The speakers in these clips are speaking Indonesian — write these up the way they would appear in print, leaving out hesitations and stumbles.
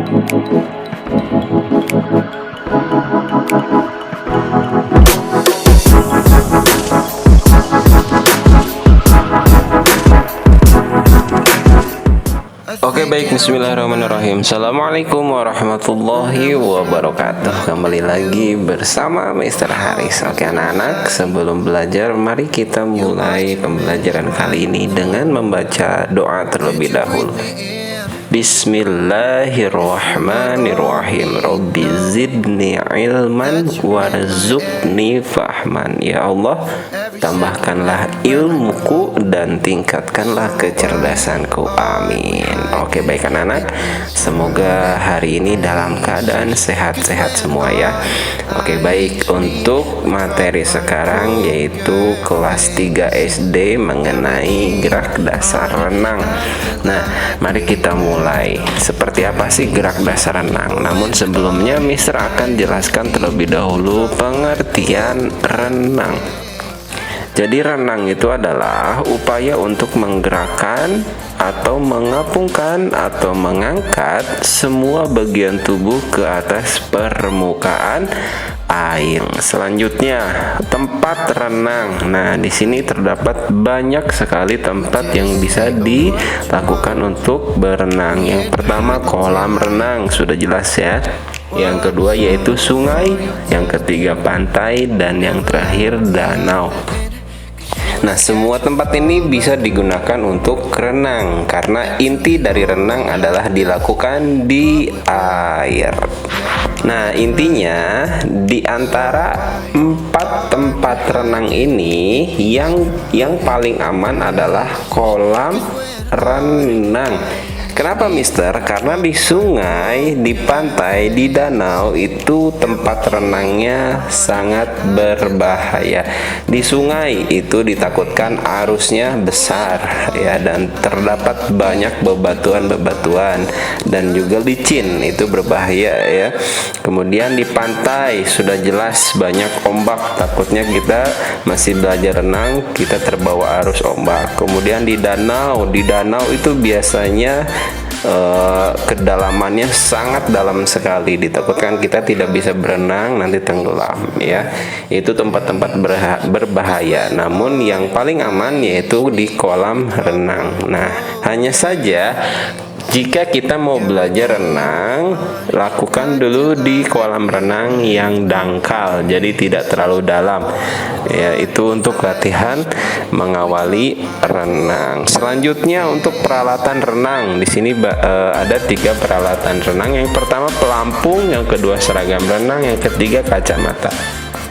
Oke baik, bismillahirrahmanirrahim. Assalamualaikum warahmatullahi wabarakatuh. Kembali lagi bersama Mr. Haris. Oke anak-anak, sebelum belajar mari kita mulai pembelajaran kali ini dengan membaca doa terlebih dahulu. Bismillahirrahmanirrahim. Rabbi zidni ilman warzuqni fahman. Ya Allah, tambahkanlah ilmuku dan tingkatkanlah kecerdasanku. Amin. Oke baik anak-anak, semoga hari ini dalam keadaan sehat-sehat semua ya. Oke baik, untuk materi sekarang yaitu kelas 3 SD mengenai gerak dasar renang. Nah, mari kita mulai. Seperti apa sih gerak dasar renang? Namun sebelumnya Mister akan jelaskan terlebih dahulu pengertian renang. Jadi renang itu adalah upaya untuk menggerakkan atau mengapungkan atau mengangkat semua bagian tubuh ke atas permukaan air. Selanjutnya, tempat renang. Nah, di sini terdapat banyak sekali tempat yang bisa dilakukan untuk berenang. Yang pertama, kolam renang, sudah jelas ya. Yang kedua yaitu sungai, yang ketiga pantai, dan yang terakhir danau. Nah, semua tempat ini bisa digunakan untuk renang karena inti dari renang adalah dilakukan di air. Nah, intinya di antara 4 tempat renang ini yang paling aman adalah kolam renang. Kenapa Mister? Karena di sungai, di pantai, di danau itu tempat renangnya sangat berbahaya. Di sungai itu ditakutkan arusnya besar ya, dan terdapat banyak bebatuan-bebatuan dan juga licin, itu berbahaya ya. Kemudian di pantai sudah jelas banyak ombak, takutnya kita masih belajar renang kita terbawa arus ombak. Kemudian di danau itu biasanya kedalamannya sangat dalam sekali, ditakutkan kita tidak bisa berenang, nanti tenggelam ya. Itu tempat-tempat berbahaya. Namun yang paling aman yaitu di kolam renang. Nah, hanya saja jika kita mau belajar renang, lakukan dulu di kolam renang yang dangkal, jadi tidak terlalu dalam. Ya, itu untuk latihan mengawali renang. Selanjutnya untuk peralatan renang, di sini ada 3 peralatan renang. Yang pertama pelampung, yang kedua seragam renang, yang ketiga kacamata.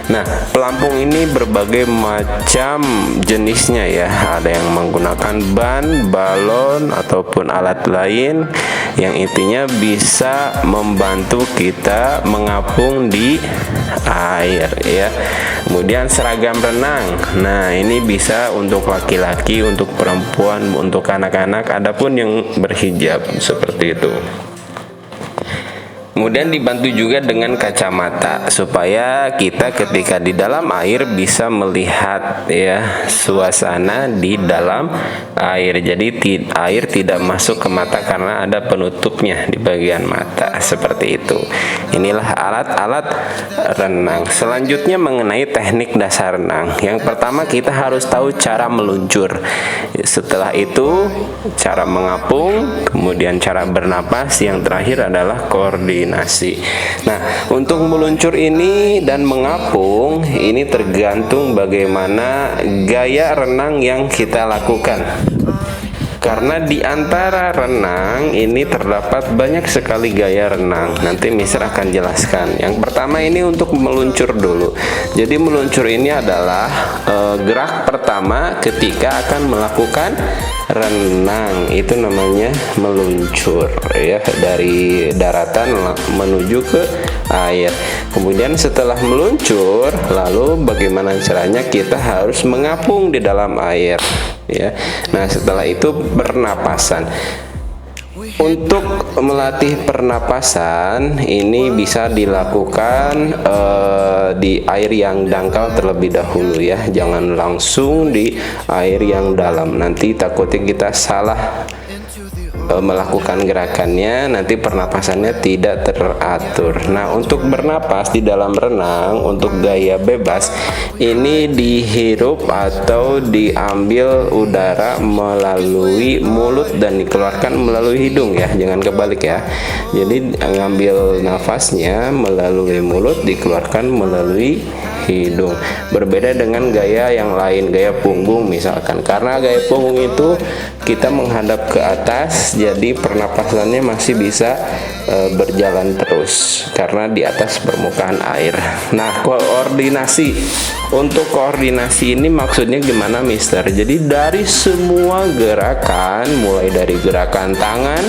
Nah, pelampung ini berbagai macam jenisnya ya. Ada yang menggunakan ban, balon, ataupun alat lain yang intinya bisa membantu kita mengapung di air ya. Kemudian seragam renang. Nah, ini bisa untuk laki-laki, untuk perempuan, untuk anak-anak, adapun yang berhijab seperti itu. Kemudian dibantu juga dengan kacamata supaya kita ketika di dalam air bisa melihat ya suasana di dalam air. Jadi air tidak masuk ke mata karena ada penutupnya di bagian mata seperti itu. Inilah alat-alat renang. Selanjutnya mengenai teknik dasar renang. Yang pertama kita harus tahu cara meluncur. Setelah itu cara mengapung, kemudian cara bernapas, yang terakhir adalah koordinasi. Nah, untuk meluncur ini dan mengapung ini tergantung bagaimana gaya renang yang kita lakukan. Karena di antara renang ini terdapat banyak sekali gaya renang. Nanti Mister akan jelaskan. Yang pertama ini untuk meluncur dulu. Jadi meluncur ini adalah gerak pertama ketika akan melakukan renang. Itu namanya meluncur ya, dari daratan menuju ke air. Kemudian setelah meluncur, lalu bagaimana caranya kita harus mengapung di dalam air ya. Nah, setelah itu pernapasan. Untuk melatih pernapasan ini bisa dilakukan di air yang dangkal terlebih dahulu ya. Jangan langsung di air yang dalam, nanti takutnya kita salah melakukan gerakannya, nanti pernapasannya tidak teratur. Nah, untuk bernapas di dalam renang untuk gaya bebas ini dihirup atau diambil udara melalui mulut dan dikeluarkan melalui hidung ya, jangan kebalik ya. Jadi ngambil nafasnya melalui mulut, dikeluarkan melalui hidung. Berbeda dengan gaya yang lain, gaya punggung misalkan. Karena gaya punggung itu kita menghadap ke atas, jadi pernapasannya masih bisa berjalan terus karena di atas permukaan air. Nah, koordinasi. Untuk koordinasi ini maksudnya gimana, Mister? Jadi dari semua gerakan, mulai dari gerakan tangan,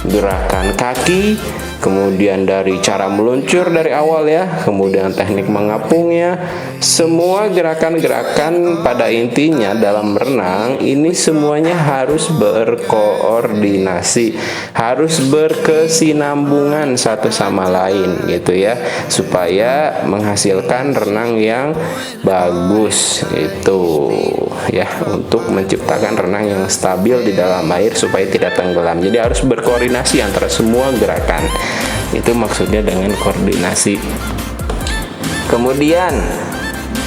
gerakan kaki, kemudian dari cara meluncur dari awal ya, kemudian teknik mengapungnya, semua gerakan-gerakan pada intinya dalam renang ini semuanya harus berkoordinasi, harus berkesinambungan satu sama lain gitu ya, supaya menghasilkan renang yang bagus itu ya, untuk menciptakan renang yang stabil di dalam air supaya tidak tenggelam. Jadi harus berkoordinasi antara semua gerakan. Itu maksudnya dengan koordinasi. Kemudian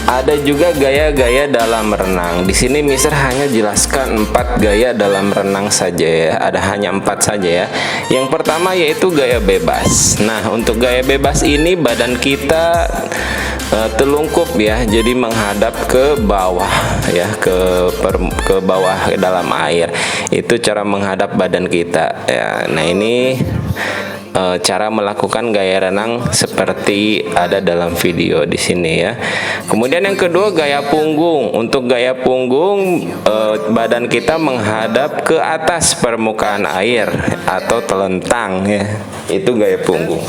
ada juga gaya-gaya dalam renang. Di sini Mister hanya jelaskan 4 gaya dalam renang saja ya. Ada hanya 4 saja ya. Yang pertama yaitu gaya bebas. Nah, untuk gaya bebas ini badan kita telungkup ya, jadi menghadap ke bawah ya, ke bawah ke dalam air. Itu cara menghadap badan kita ya. Nah, ini cara melakukan gaya renang seperti ada dalam video di sini ya. Kemudian yang kedua gaya punggung. Untuk gaya punggung badan kita menghadap ke atas permukaan air atau telentang ya. Itu gaya punggung.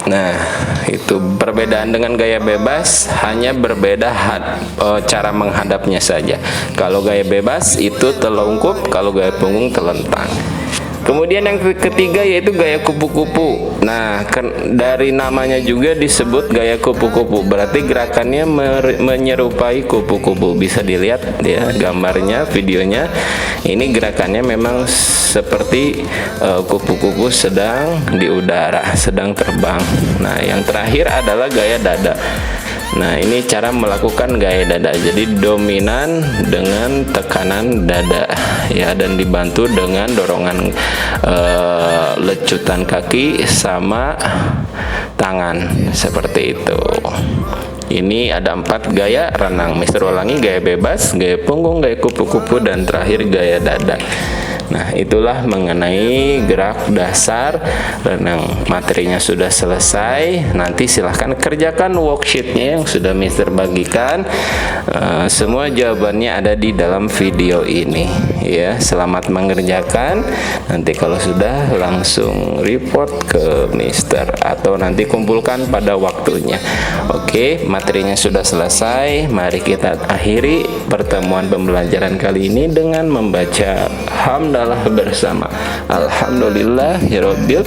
Nah, itu perbedaan dengan gaya bebas, hanya berbeda cara menghadapnya saja. Kalau gaya bebas itu telungkup, kalau gaya punggung telentang. Kemudian yang ketiga yaitu gaya kupu-kupu. Nah, dari namanya juga disebut gaya kupu-kupu, berarti gerakannya menyerupai kupu-kupu. Bisa dilihat ya gambarnya, videonya. Ini gerakannya memang seperti kupu-kupu sedang di udara, sedang terbang. Nah, yang terakhir adalah gaya dada. Nah, ini cara melakukan gaya dada. Jadi dominan dengan tekanan dada ya, dan dibantu dengan dorongan lecutan kaki sama tangan seperti itu. Ini ada 4 gaya renang. Mister ulangi: gaya bebas, gaya punggung, gaya kupu-kupu, dan terakhir gaya dada. Nah, itulah mengenai gerak dasar renang. Materinya sudah selesai. Nanti silahkan kerjakan worksheetnya yang sudah Mister bagikan. Semua jawabannya ada di dalam video ini ya. Selamat mengerjakan. Nanti kalau sudah langsung report ke Mister atau nanti kumpulkan pada waktunya. Oke, materinya sudah selesai. Mari kita akhiri pertemuan pembelajaran kali ini dengan membaca hamdalah bersama. Alhamdulillahirabbil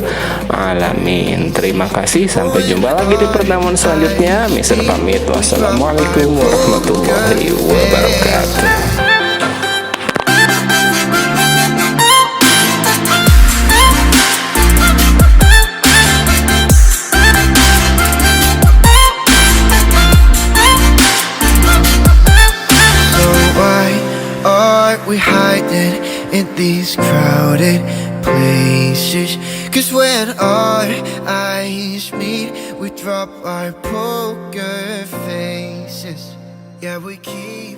alamin. Terima kasih, sampai jumpa lagi di pertemuan selanjutnya. Mister pamit. Wassalamualaikum warahmatullahi wabarakatuh. We hiding in these crowded places, 'cause when our eyes meet, we drop our poker faces. Yeah, we keep